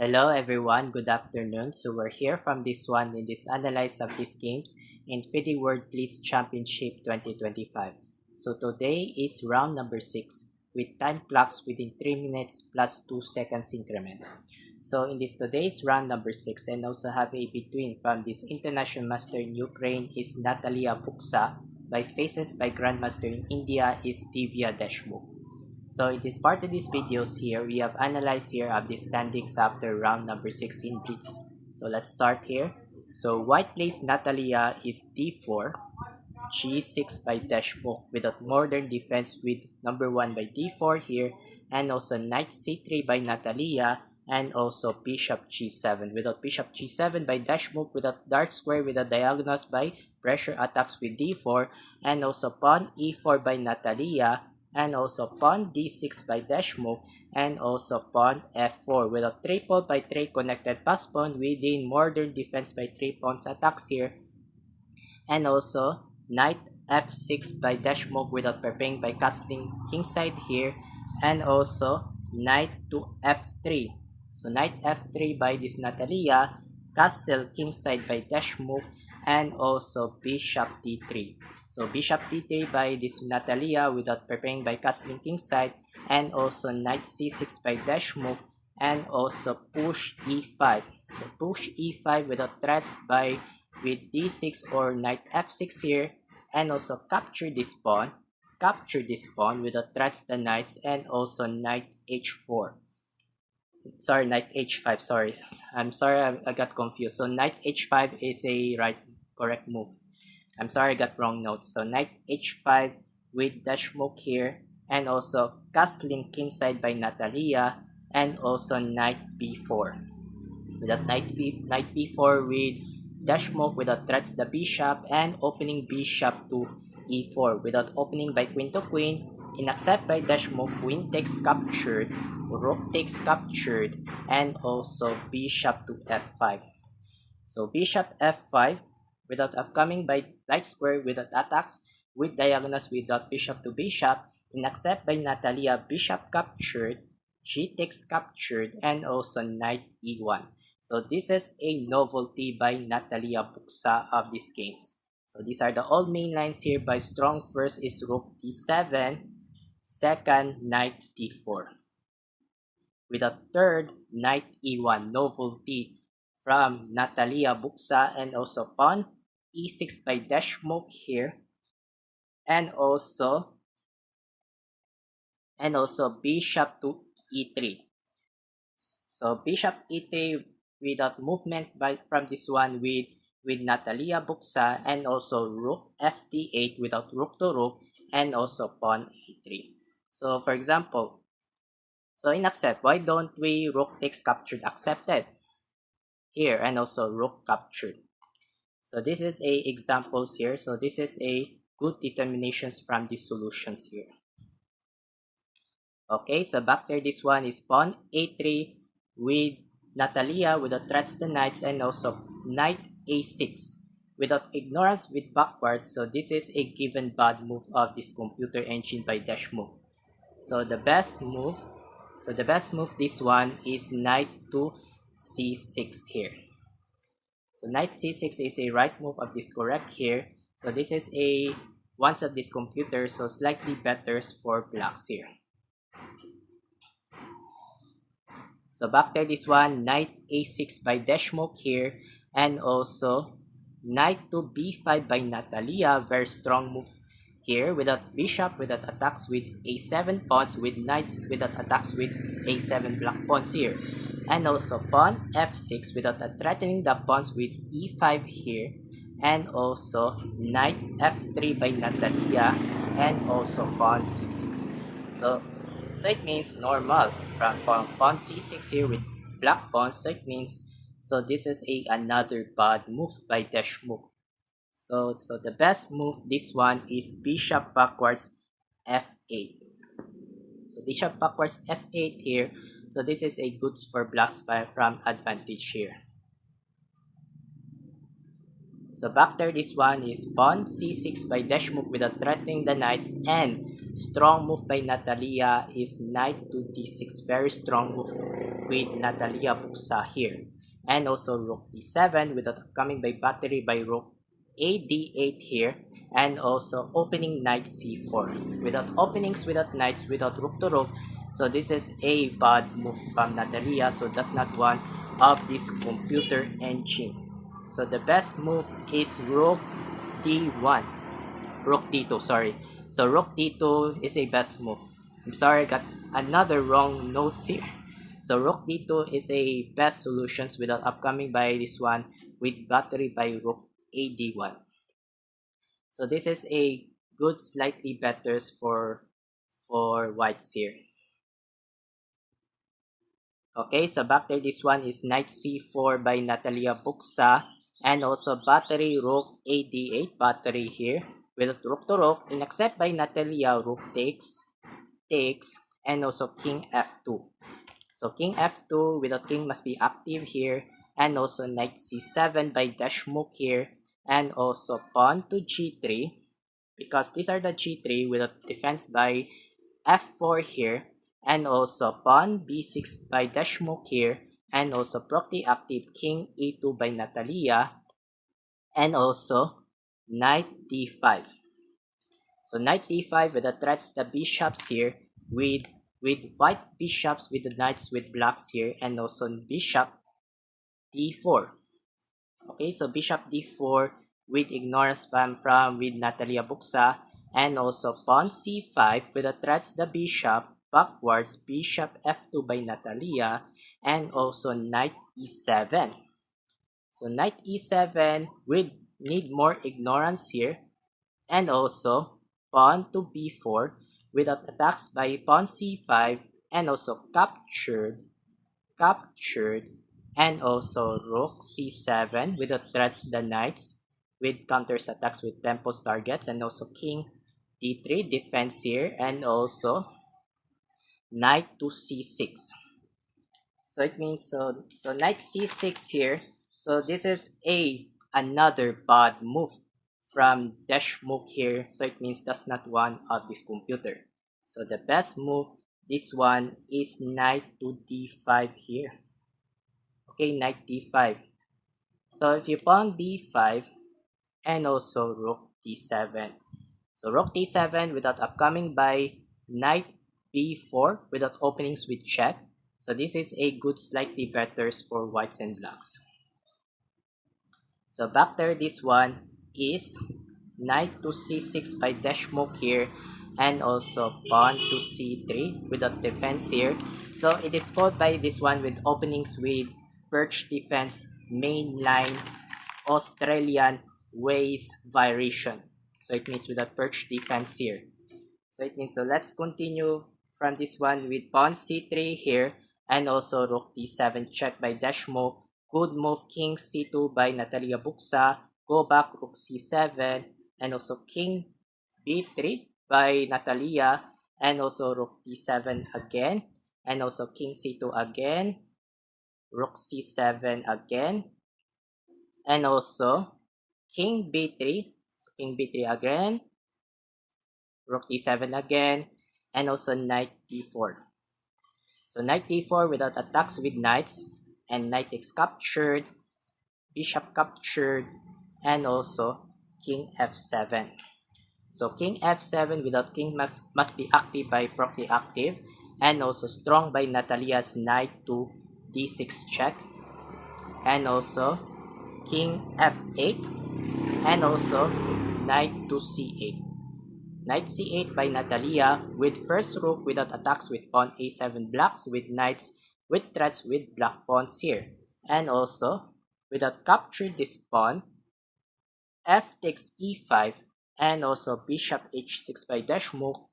Hello everyone, good afternoon. So we're here from this one in this analyze of these games in FIDE World Blitz Championship 2025. So today is round number 6 with time clocks within 3 minutes plus 2 seconds increment. So in this today's round number 6 and also have a between from this international master in Ukraine is Natalia Buksa by faces by grandmaster in India is Divya Deshmukh. So in this part of these videos here, we have analyzed here of the standings after round number 16 Blitz. So let's start here. So white plays Natalia is d4, g6 by Deshmukh with a modern defense with number 1 by d4 here, and also knight c3 by Natalia, and also bishop g7 without bishop g7 by Deshmukh with a dark square with a diagonals by pressure attacks with d4, and also pawn e4 by Natalia, and also pawn d6 by Deshmukh, and also pawn f4 with a triple by 3 connected pass pawn within modern defense by 3 pawns attacks here, and also knight f6 by Deshmukh without preparing by castling kingside here, and also knight to f3. So knight f3 by this Natalia, castle kingside by Deshmukh, and also bishop d3. So bishop d3 by this Natalia without preparing by castling kingside, and also knight c6 by Deshmukh, and also push e5. So push e5 without threats by with d6 or knight f6 here, and also capture this pawn without threats the knights, and also knight h4. Sorry, knight h5. Sorry, I'm sorry, I got confused. So knight h5 is a correct move. I'm sorry, I got wrong notes. So knight h5 with Deshmukh here, and also castling kingside by Natalia, and also knight b4. With that knight b4 with Deshmukh without threats the bishop, and opening bishop to e4 without opening by queen to queen. In accept by Deshmukh, queen takes captured, rook takes captured, and also bishop to f5. So bishop f5 without upcoming by light square without attacks with diagonals without bishop to bishop. In accept by Natalia, bishop captured, g takes captured, and also knight e1. So this is a novelty by Natalia Buksa of these games. So these are the all main lines here by strong. First is rook d7, second knight d4. With a third knight e1 novelty from Natalia Buksa, and also pawn e6 by Deshmukh here, and also bishop to e3. So bishop e3 without movement by from this one with Natalia Buksa, and also rook fd8 without rook to rook, and also pawn a3. So for example, so in accept, why don't we rook takes captured accepted here, and also rook captured? So this is a examples here. So this is a good determinations from these solutions here. Okay, so back there, this one is pawn a3 with Natalia without threats the knights, and also knight a6 without ignorance with backwards. So this is a given bad move of this computer engine by Deshmukh. So the best move, this one is knight to c6 here. So knight c6 is a right move of this correct here. So this is a once of this computer, so slightly better for blacks here. So back there, this one, knight a6 by Deshmukh here, and also knight to b5 by Natalia, very strong move here without bishop, without attacks with a7 pawns, with knights without attacks with a7 black pawns here, and also pawn f6 without threatening the pawns with e5 here, and also knight f3 by Natalia, and also pawn c6. So it means normal from pawn c6 here with black pawn. So it means, so this is another bad move by Deshmukh. So the best move this one is bishop backwards f8. So bishop backwards f8 here. So this is a goods for blacks from advantage here. So back there, this one is pawn c6 by Deshmukh without threatening the knights, and strong move by Natalia is knight to d6. Very strong move with Natalia Buksa here. And also rook d7 without coming by battery by rook a d8 here. And also opening knight c4. Without openings, without knights, without rook to rook. So this is a bad move from Natalia. So that's not one of this computer engine. So the best move is rook d1. Rook d2, sorry. So rook d2 is a best move. I'm sorry, I got another wrong notes here. So rook d2 is a best solutions without upcoming by this one with battery by rook a d1. So this is a good slightly better for whites here. Okay, so back there, this one is knight c4 by Natalia Buksa, and also battery rook a d8 battery here with rook to rook, and accept by Natalia rook takes, and also king f2. So king f2 without king must be active here, and also knight c7 by Deshmukh here, and also pawn to g3, because these are the g3 without defense by f4 here, and also pawn b6 by Deshmukh here, and also properly active king e2 by Natalia, and also knight d5. So knight d5 with the threats the bishops here with white bishops with the knights with blacks here, and also bishop d4. Okay, so bishop d4 with ignorance from with Natalia Buksa, and also pawn c5 with the threats the bishop backwards, bishop f2 by Natalia, and also knight e7. So knight e7 with need more ignorance here, and also pawn to b4 without attacks by pawn c5, and also captured, and also rook c7 without threats the knights with counters attacks with tempos targets, and also king d3 defense here, and also knight to c6. So it means so knight c6 here. So this is another bad move from Deshmukh here. So it means that's not one of this computer. So the best move, this one is knight to d5 here. Okay, knight d5. So if you pawn b5 and also rook d7. So rook d7 without upcoming by knight b4 without openings with check. So this is a good slightly better for whites and blacks. So back there, this one is knight to c6 by Deshmukh here, and also pawn to c3 without defense here. So it is called by this one with openings with perch defense mainline Australian ways variation. So it means with a perch defense here. So it means, so let's continue from this one with pawn c3 here, and also rook d7 check by Deshmukh. Good move king c2 by Natalia Buksa. Go back rook c7, and also king b3 by Natalia, and also rook d7 again, and also king c2 again, rook c7 again, and also king b3, so king b3 again, rook d7 again, and also knight d4. So knight d4 without attacks with knights, and knight takes captured, bishop captured, and also king f7. So king f7 without king must be active by properly active, and also strong by Natalia's knight to d6 check, and also king f8, and also knight to c8. Knight c8 by Natalia with first rook without attacks with pawn a7 blocks with knights with threats with black pawns here. And also, without capture this pawn, f takes e5, and also bishop h6 by Deshmukh,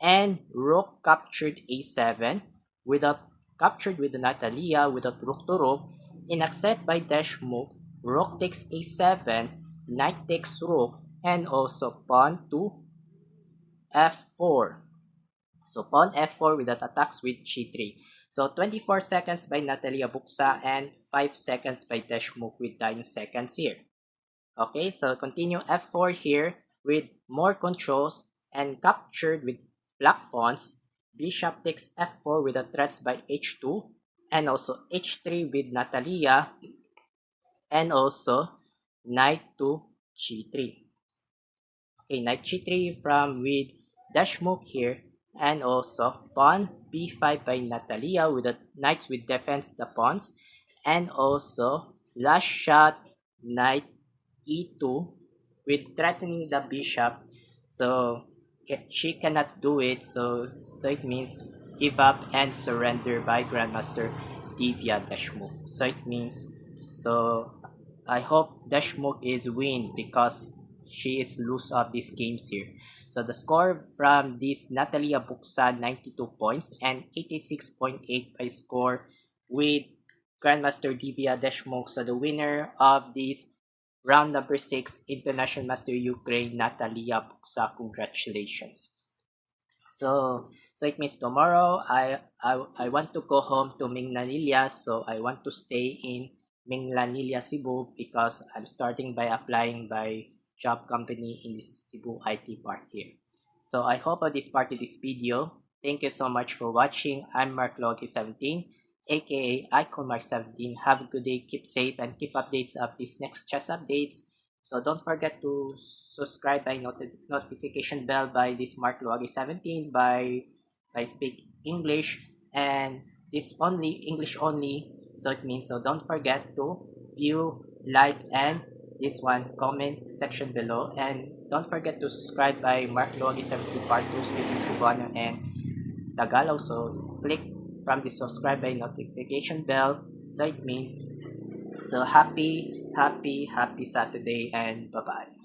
and rook captured a7 without captured with Natalia without rook to rook, in accept by Deshmukh, rook takes a7, knight takes rook, and also pawn to f4. So pawn f4 without attacks with g3. So 24 seconds by Natalia Buksa and 5 seconds by Deshmukh with 9 seconds here. Okay, so continue f4 here with more controls and captured with black pawns, bishop takes f4 with the threats by h2, and also h3 with Natalia, and also knight to g3. Okay, knight g3 from with Dashmuk here, and also pawn b5 by Natalia with the knights with defense the pawns, and also last shot knight e2 with threatening the bishop. So she cannot do it, so it means give up and surrender by Grandmaster Divya Dashmuk. So it means, so I hope Dashmuk is win because she is lose of these games here. So the score from this Natalia Buksa 92 points and 86.8 by score with Grandmaster Divya Dashmuk. So the winner of this round number 6 International Master Ukraine Natalia Buksa. Congratulations. So it means tomorrow I want to go home to Minglanilla, so I want to stay in Minglanilla, Cebu because I'm starting by applying by job company in this Cebu IT park here. So I hope this part of this video. Thank you so much for watching. I'm Mark Logi 17, aka Icon Mark 17. Have a good day, keep safe, and keep updates of these next chess updates. So don't forget to subscribe by notification bell by this Mark Luagi 17 by Speak English, and this only English only. So it means, so don't forget to view, like, and this one comment section below, and don't forget to subscribe by Mark Luagi 17 Part 2 Speaking Cebuano and Tagalog. So click from the subscribe by notification bell. So it means, so happy Saturday, and bye bye.